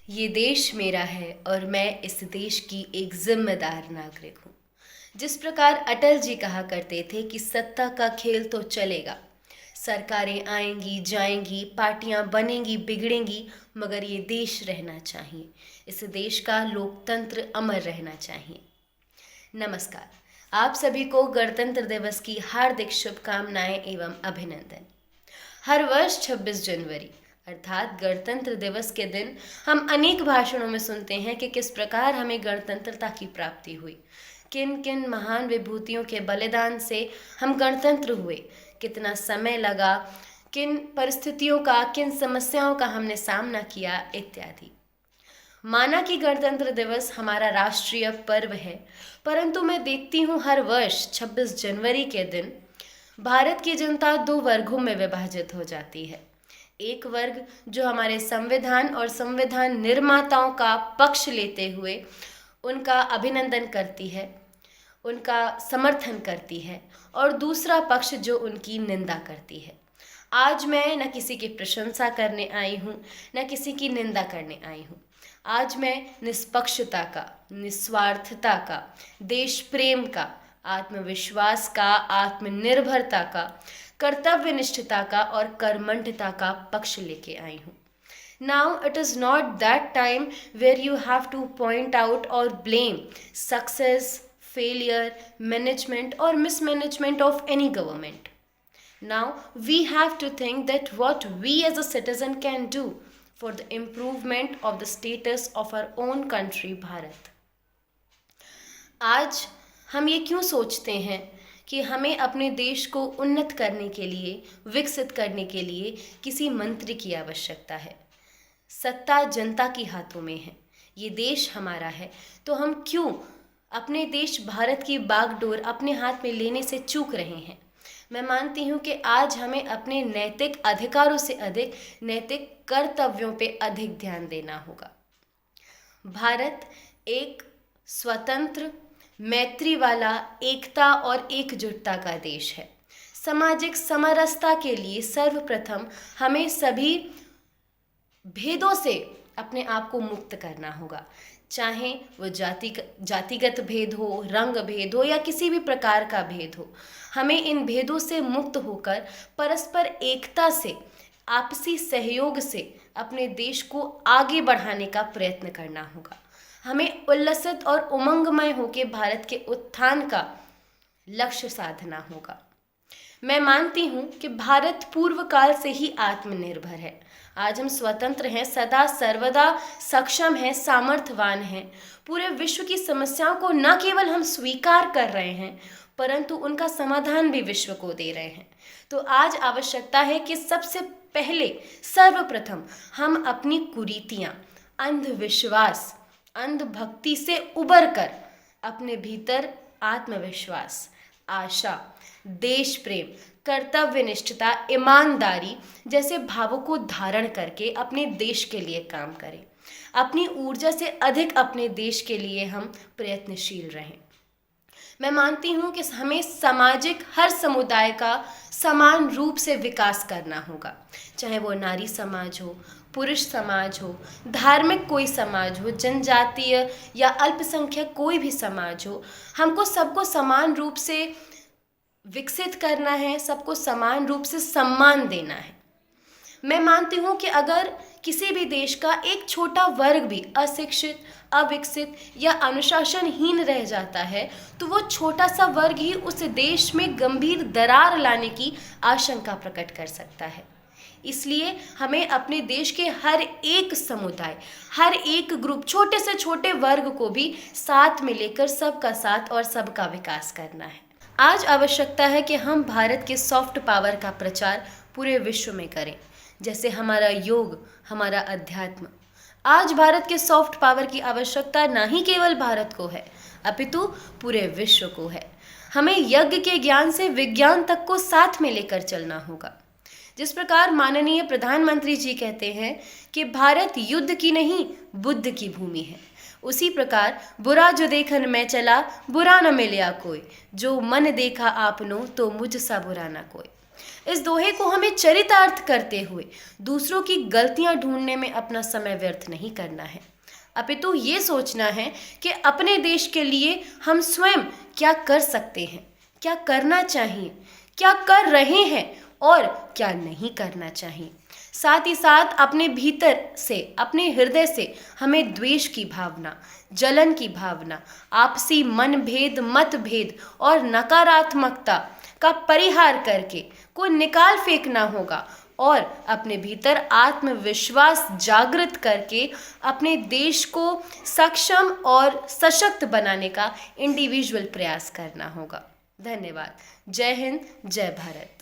ये देश मेरा है और मैं इस देश की एक जिम्मेदार नागरिक हूँ। जिस प्रकार अटल जी कहा करते थे कि सत्ता का खेल तो चलेगा, सरकारें आएंगी जाएंगी, पार्टियां बनेंगी बिगड़ेंगी, मगर ये देश रहना चाहिए। इस देश का लोकतंत्र अमर रहना चाहिए। नमस्कार, आप सभी को गणतंत्र दिवस की हार्दिक शुभकामनाएं एवं अभिनंदन। हर वर्ष 26 जनवरी अर्थात गणतंत्र दिवस के दिन हम अनेक भाषणों में सुनते हैं कि किस प्रकार हमें गणतंत्रता की प्राप्ति हुई, किन किन महान विभूतियों के बलिदान से हम गणतंत्र हुए, कितना समय लगा, किन परिस्थितियों का, किन समस्याओं का हमने सामना किया इत्यादि। माना कि गणतंत्र दिवस हमारा राष्ट्रीय पर्व है, परंतु मैं देखती हूँ हर वर्ष 26 जनवरी के दिन भारत की जनता दो वर्गों में विभाजित हो जाती है। एक वर्ग जो हमारे संविधान और संविधान निर्माताओं का पक्ष लेते हुए उनका अभिनंदन करती है, उनका समर्थन करती है, और दूसरा पक्ष जो उनकी निंदा करती है। आज मैं न किसी की प्रशंसा करने आई हूँ, न किसी की निंदा करने आई हूँ। आज मैं निष्पक्षता का, निस्वार्थता का, देश प्रेम का, आत्मविश्वास का, आत्मनिर्भरता का, कर्तव्यनिष्ठता का और कर्मठता का पक्ष लेके आई हूँ। Now it is not that time where you have to point out or blame success, failure, management or mismanagement of any government. Now we have to think that what we as a citizen can do for the improvement of the status of our own country, Bharat. आज हम ये क्यों सोचते हैं कि हमें अपने देश को उन्नत करने के लिए, विकसित करने के लिए किसी मंत्री की आवश्यकता है। सत्ता जनता के हाथों में है, ये देश हमारा है, तो हम क्यों अपने देश भारत की बागडोर अपने हाथ में लेने से चूक रहे हैं। मैं मानती हूँ कि आज हमें अपने नैतिक अधिकारों से अधिक नैतिक कर्तव्यों पे अधिक ध्यान देना होगा। भारत एक स्वतंत्र, मैत्री वाला, एकता और एकजुटता का देश है। सामाजिक समरसता के लिए सर्वप्रथम हमें सभी भेदों से अपने आप को मुक्त करना होगा, चाहे वो जातिगत भेद हो, रंग भेद हो या किसी भी प्रकार का भेद हो। हमें इन भेदों से मुक्त होकर परस्पर एकता से, आपसी सहयोग से अपने देश को आगे बढ़ाने का प्रयत्न करना होगा। हमें उल्लसित और उमंगमय होकर भारत के उत्थान का लक्ष्य साधना होगा। मैं मानती हूँ कि भारत पूर्व काल से ही आत्मनिर्भर है। आज हम स्वतंत्र हैं, सदा सर्वदा सक्षम हैं, सामर्थ्यवान हैं। पूरे विश्व की समस्याओं को न केवल हम स्वीकार कर रहे हैं, परंतु उनका समाधान भी विश्व को दे रहे हैं। तो आज आवश्यकता है कि सबसे पहले सर्वप्रथम हम अपनी कुरीतियाँ, अंधविश्वास, अंधभक्ति से उबर कर अपने भीतर आत्मविश्वास, आशा, देश प्रेम, कर्तव्यनिष्ठता, ईमानदारी जैसे भावों को धारण करके अपने देश के लिए काम करें। अपनी ऊर्जा से अधिक अपने देश के लिए हम प्रयत्नशील रहें। मैं मानती हूँ कि हमें सामाजिक हर समुदाय का समान रूप से विकास करना होगा, चाहे वो नारी समाज हो, पुरुष समाज हो, धार्मिक कोई समाज हो, जनजातीय या अल्पसंख्यक कोई भी समाज हो। हमको सबको समान रूप से विकसित करना है, सबको समान रूप से सम्मान देना है। मैं मानती हूँ कि अगर किसी भी देश का एक छोटा वर्ग भी अशिक्षित, अविकसित या अनुशासनहीन रह जाता है, तो वो छोटा सा वर्ग ही उस देश में गंभीर दरार लाने की आशंका प्रकट कर सकता है। इसलिए हमें अपने देश के हर एक समुदाय, हर एक ग्रुप, छोटे से छोटे वर्ग को भी साथ में लेकर सबका साथ और सबका विकास करना है। आज आवश्यकता है कि हम भारत के सॉफ्ट पावर का प्रचार पूरे विश्व में करें, जैसे हमारा योग, हमारा अध्यात्म। आज भारत के सॉफ्ट पावर की आवश्यकता न ही केवल भारत को है, अपितु पूरे विश्व को है। हमें यज्ञ के ज्ञान से विज्ञान तक को साथ में लेकर चलना होगा। जिस प्रकार माननीय प्रधानमंत्री जी कहते हैं कि भारत युद्ध की नहीं, बुद्ध की भूमि है, उसी प्रकार बुरा जो देखन मैं चला, बुरा न मिलया कोई, जो मन देखा आपनो तो मुझ सा बुरा न कोई। इस दोहे को हमें चरितार्थ करते हुए दूसरों की गलतियां ढूंढने में अपना समय व्यर्थ नहीं करना है, अपितु ये सोचना है कि अपने देश के लिए हम स्वयं क्या कर सकते हैं, क्या करना चाहिए, क्या कर रहे हैं और क्या नहीं करना चाहिए। साथ ही साथ अपने भीतर से, अपने हृदय से हमें द्वेष की भावना, जलन की भावना, आपसी मनभेद, मतभेद और नकारात्मकता का परिहार करके को निकाल फेंकना होगा और अपने भीतर आत्मविश्वास जागृत करके अपने देश को सक्षम और सशक्त बनाने का इंडिविजुअल प्रयास करना होगा। धन्यवाद। जय हिंद, जय भारत।